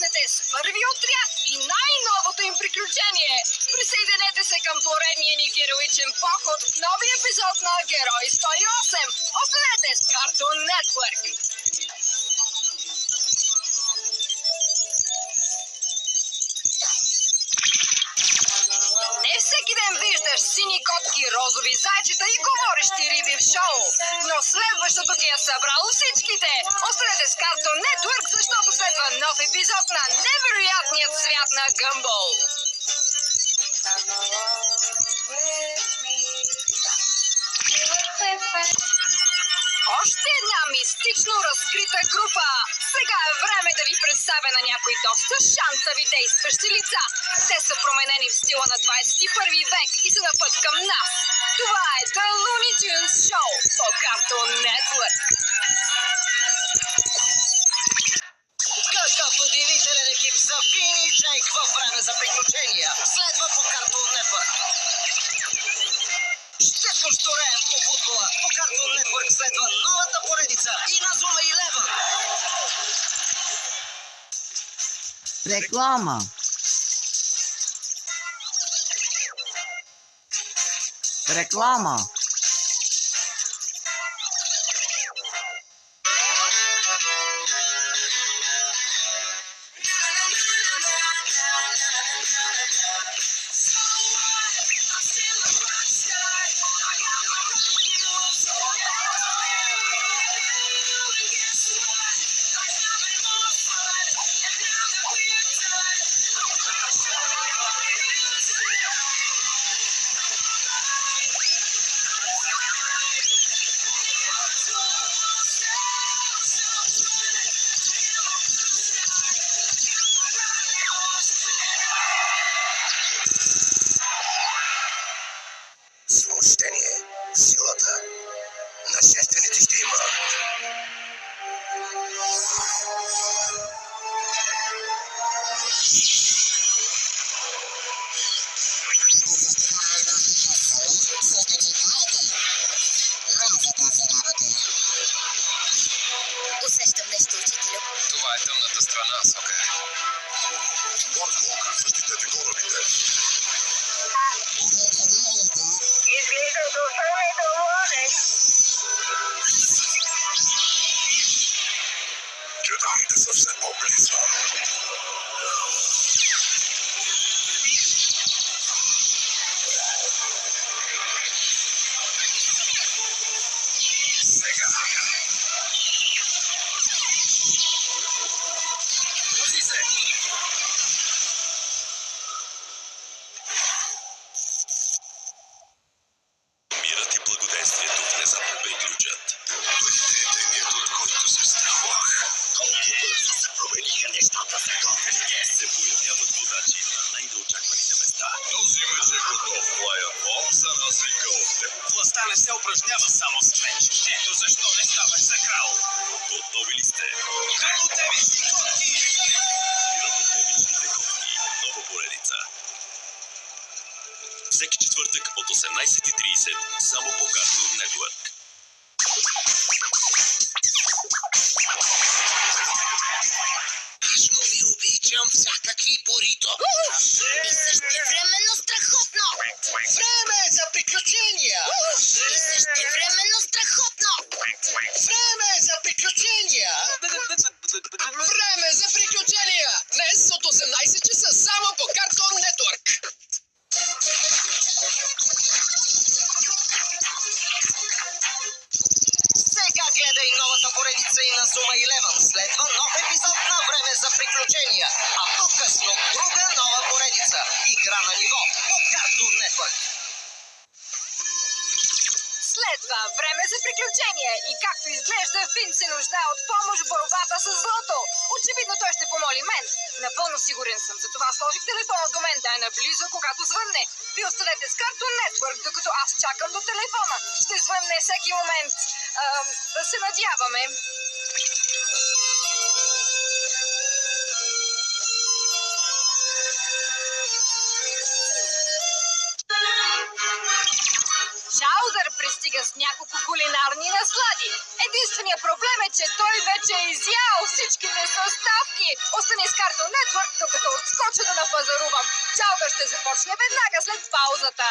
срещнете с първи отряд и най-новото им приключение. Присъединете се към поредния ни героичен поход в нови епизод на Герой 108. Останете с Cartoon Network. Не всеки ден виждаш сини котки, розови зайчета и говорещи риби в шоу. Но следващото ги е събрало всичките. Останете с Cartoon Network, защото следва нов епизод на невероятният свят на Гъмбъл. Още една мистично разкрита група. Сега е време да ви представя на някои доста шантави действащи лица. Те са променени в стила на 21 век и са на път към нас. Това е The Looney Tunes Show по Cartoon Network. Какъв удивителен екип са Фини и Джейк във време за приключения. Следва по Cartoon Network. Ще пощуреем по футбола. По Cartoon Network следва новата поредица Иназума 11. Реклама. Реклама. Смущение, силата, нашественици ще има. Усещам нещо, учителю. Това е тъмната страна, Сока. Мордхок, защитете корабите. Изглежда доста недоволен. Джедаите са все по-близо. Сега. Пази се! Мирът и благоденствието внезапно бе ключът. Дойде денят, от който се страхувах. Колко бързо се промениха нещата за готвените. Се появяват водачи на най-неочакваните места. Този вече е готов, Лайън Боб, за разлика от теб. Властта не се упражнява само с меч. Ето защо не ставаш за крал. Готови ли сте? Кръвотевични котки! Кръвотевичните котки. Нова поредица. Всеки четвъртък от 18:30 само по Cartoon Network. Аз му ви обичам всякакви бурито. И същевременно страхотно. Време е за приключения! И същевременно страхотно. Време е за приключения! Време е за приключения! Днес от 18 часа само по Cartoon Network. Сега гледай новата поредица Иназума 11. Следва нов епизод на Време за приключения. А по-късно друга нова поредица. Игра на ниво по Cartoon Network. Следва време за приключение и както изглежда, Фин се нуждае от помощ в борбата с злото. Очевидно той ще помоли мен. Напълно сигурен съм, затова сложих телефона до мен да е наблизо, когато звънне. Вие останете с Cartoon Network, докато аз чакам до телефона. Ще звънне всеки момент. Да се надяваме. Чаудър пристига с няколко кулинарни наслади. Единственият проблем е, че той вече е изял всичките съставки. Остани с Cartoon Network, докато отскоча да напазарувам. Чалга ще започне веднага след паузата.